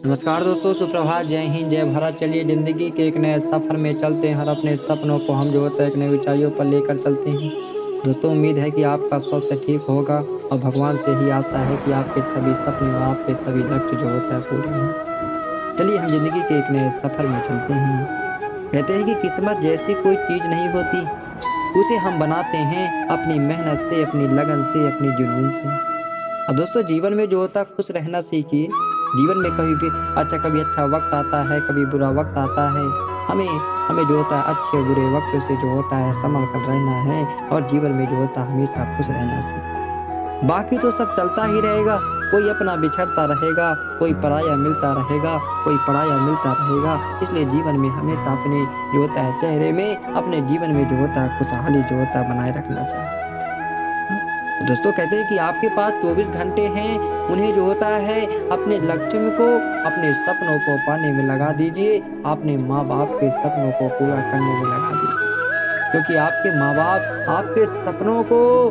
नमस्कार दोस्तों, सुप्रभात, जय हिंद, जय भारत। चलिए ज़िंदगी के एक नए सफ़र में चलते हैं और अपने सपनों को हम जो होता है एक नई ऊंचाइयों पर लेकर चलते हैं। दोस्तों, उम्मीद है कि आपका स्वास्थ्य ठीक होगा और भगवान से ही आशा है कि आपके सभी सपने और आपके सभी लक्ष्य जो होता है पूरे हों। चलिए हम ज़िंदगी के एक नए सफ़र में चलते हैं। कहते हैं कि किस्मत जैसी कोई चीज़ नहीं होती, उसे हम बनाते हैं अपनी मेहनत से, अपनी लगन से, अपनी जुनून से। अब दोस्तों, जीवन में जो होता है खुश रहना सीखिए। जीवन में कभी अच्छा वक़्त आता है, कभी बुरा वक़्त आता है। हमें हमें जो होता है अच्छे बुरे वक़्त से जो होता है सँभल कर रहना है और जीवन में जो होता है हमेशा खुश रहना सीखिए। बाकी तो सब चलता ही रहेगा, कोई अपना बिछड़ता रहेगा, कोई पराया मिलता रहेगा, कोई पराया मिलता रहेगा। इसलिए जीवन में हमेशा अपने जो होता है चेहरे में, अपने जीवन में जो होता है खुशहाली जो होता है बनाए रखना चाहिए। तो दोस्तों, कहते हैं कि आपके पास 24 घंटे हैं, उन्हें जो होता है अपने लक्ष्य को, अपने सपनों को पाने में लगा दीजिए, अपने माँ-बाप के सपनों को पूरा करने में लगा दीजिए। क्योंकि आपके माँ-बाप आपके सपनों को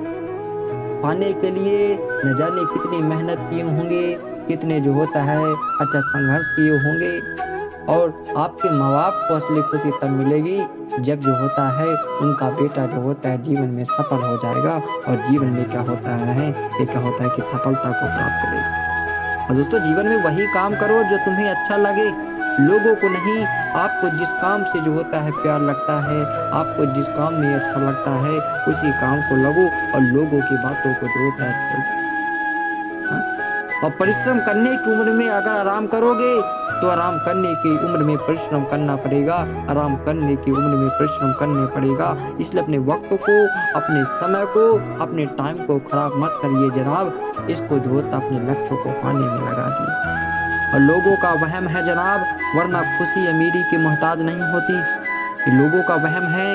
पाने के लिए न जाने कितनी मेहनत किए होंगे, कितने जो होता है अच्छा संघर्ष किए होंगे। और आपके माँ-बाप को असली खुशी तब मिलेगी जब जो होता है उनका बेटा जो होता है जीवन में सफल हो जाएगा और जीवन में क्या होता है ये क्या होता है कि सफलता को प्राप्त करेगा। और दोस्तों, जीवन में वही काम करो जो तुम्हें अच्छा लगे, लोगों को नहीं। आपको जिस काम से जो होता है प्यार लगता है, आपको जिस काम में अच्छा लगता है, उसी काम को लगो और लोगों की बातों को जो होता है छोड़ दो। हाँ? और परिश्रम करने की उम्र में अगर आराम करोगे तो आराम करने की उम्र में परिश्रम करना पड़ेगा, आराम करने की उम्र में परिश्रम करने पड़ेगा। इसलिए अपने वक्त को, अपने समय को, अपने टाइम को खराब मत करिए जनाब। इसको जो होता अपने लक्ष्यों को पाने में लगा दीजिए। और लोगों का वहम है जनाब, वरना खुशी अमीरी की मोहताज नहीं होती। ये लोगों का वहम है,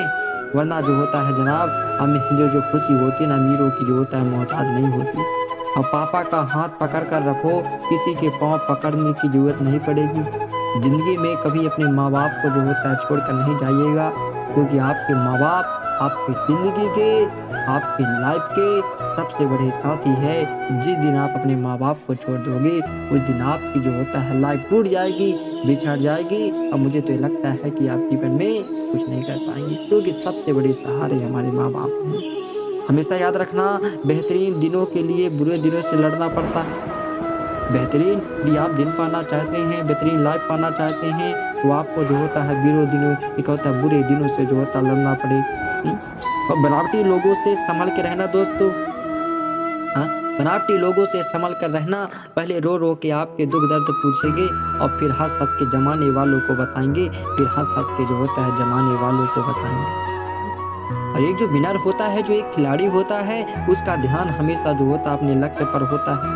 वरना जो होता है जनाब हमें जो खुशी होती है ना अमीरों की जो होता है मोहताज नहीं होती। और पापा का हाथ पकड़ कर रखो, किसी के पाँव पकड़ने की जरूरत नहीं पड़ेगी। जिंदगी में कभी अपने माँ बाप को जो होता है छोड़कर नहीं जाइएगा, क्योंकि आपके माँ बाप आपकी जिंदगी के, आपकी लाइफ के सबसे बड़े साथी है। जिस दिन आप अपने माँ बाप को छोड़ दोगे, उस दिन आपकी जो होता है लाइफ टूट जाएगी, बिछड़ जाएगी। और मुझे तो ये लगता है कि आप जीवन में कुछ नहीं कर पाएंगे, क्योंकि सबसे बड़े सहारे हमारे माँ बाप हैं। हमेशा याद रखना, बेहतरीन दिनों के लिए बुरे दिनों से लड़ना पड़ता है। बेहतरीन यदि आप दिन पाना चाहते हैं, बेहतरीन लाइफ पाना चाहते हैं, तो आपको जो होता है बुरे दिनों से जो होता है लड़ना पड़ेगा। और बनावटी लोगों से संभल के रहना दोस्तों। हाँ, बनावटी लोगों से संभल कर रहना। पहले रो रो के आपके दुख दर्द पूछेंगे और फिर हंस हंस के जमाने वालों को बताएंगे, फिर हंस हंस के जो होता है जमाने वालों को बताएंगे। और एक जो विनर होता है, जो एक खिलाड़ी होता है, उसका ध्यान हमेशा जो होता है अपने लक्ष्य पर होता है।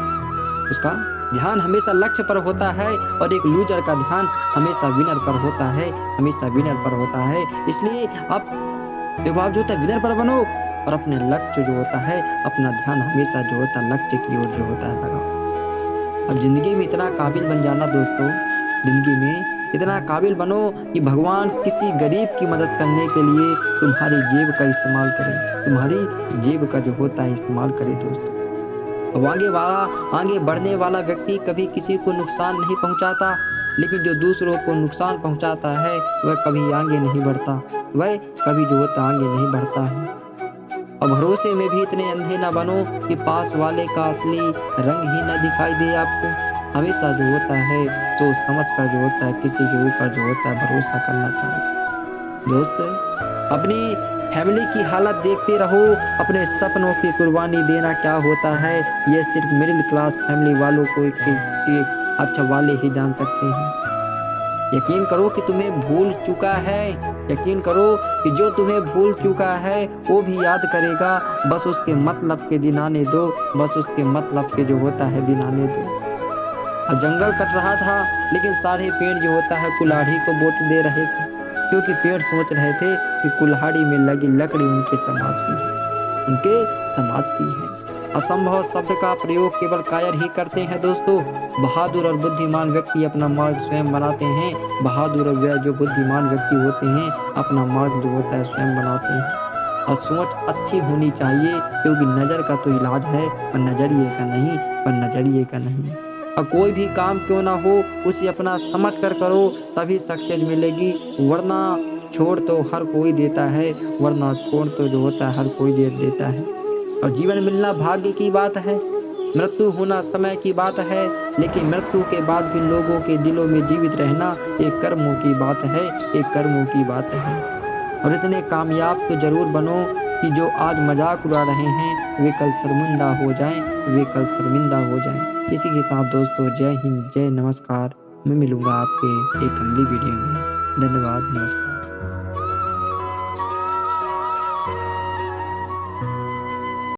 उसका ध्यान हमेशा लक्ष्य पर होता है। और एक लूजर का ध्यान हमेशा विनर पर होता है, हमेशा विनर पर होता है। इसलिए आप देखो, आप जो होता है विनर पर बनो और अपने लक्ष्य जो होता है, अपना ध्यान हमेशा जो होता है लक्ष्य की ओर जो होता है लगाओ। और ज़िंदगी में इतना काबिल बन जाना दोस्तों, ज़िंदगी में इतना काबिल बनो कि भगवान किसी गरीब की मदद करने के लिए तुम्हारी जेब का इस्तेमाल करे, तुम्हारी जेब का जो होता है इस्तेमाल करे दोस्तों। अब आगे बढ़ने वाला व्यक्ति कभी किसी को नुकसान नहीं पहुंचाता, लेकिन जो दूसरों को नुकसान पहुंचाता है वह कभी आगे नहीं बढ़ता, वह कभी जो होता आगे नहीं बढ़ता है। और भरोसे में भी इतने अंधे ना बनो कि पास वाले का असली रंग ही ना दिखाई दे आपको। हमेशा जो होता है सोच समझ कर जो होता है किसी के ऊपर जो होता है भरोसा करना चाहिए। दोस्त, अपनी फैमिली की हालत देखते रहो, अपने सपनों की कुर्बानी देना क्या होता है ये सिर्फ मिडिल क्लास फैमिली वालों को अच्छा वाले ही जान सकते हैं। यकीन करो कि तुम्हें भूल चुका है, यकीन करो कि जो तुम्हें भूल चुका है वो भी याद करेगा। बस उसके मतलब के दिन आने दो, बस उसके मतलब के जो होता है दिन आने दो। अब जंगल कट रहा था, लेकिन सारे पेड़ जो होता है कुल्हाड़ी को वोट दे रहे थे, क्योंकि पेड़ सोच रहे थे कि कुल्हाड़ी में लगी लकड़ी उनके समाज की है, उनके समाज की है। असंभव शब्द का प्रयोग केवल कायर ही करते हैं दोस्तों। बहादुर और बुद्धिमान व्यक्ति अपना मार्ग स्वयं बनाते हैं। बहादुर और वे जो बुद्धिमान व्यक्ति होते हैं अपना मार्ग जो होता है स्वयं बनाते हैं। और सोच अच्छी होनी चाहिए, क्योंकि नज़र का तो इलाज है पर नज़रिए का नहीं, पर नज़रिए का नहीं। और कोई भी काम क्यों ना हो उसे अपना समझ कर करो, तभी सक्सेस मिलेगी। वरना छोड़ तो हर कोई देता है, वरना छोड़ तो जो होता है हर कोई दे देता है। और जीवन मिलना भाग्य की बात है, मृत्यु होना समय की बात है, लेकिन मृत्यु के बाद भी लोगों के दिलों में जीवित रहना एक कर्मों की बात है, एक कर्मों की बात है। और इतने कामयाब तो जरूर बनो कि जो आज मजाक उड़ा रहे हैं वे कल शर्मिंदा हो जाएं, वे कल शर्मिंदा हो जाएं। इसी के साथ दोस्तों जय हिंद, जय नमस्कार। मैं मिलूंगा आपके एक अगली वीडियो में। धन्यवाद, नमस्कार।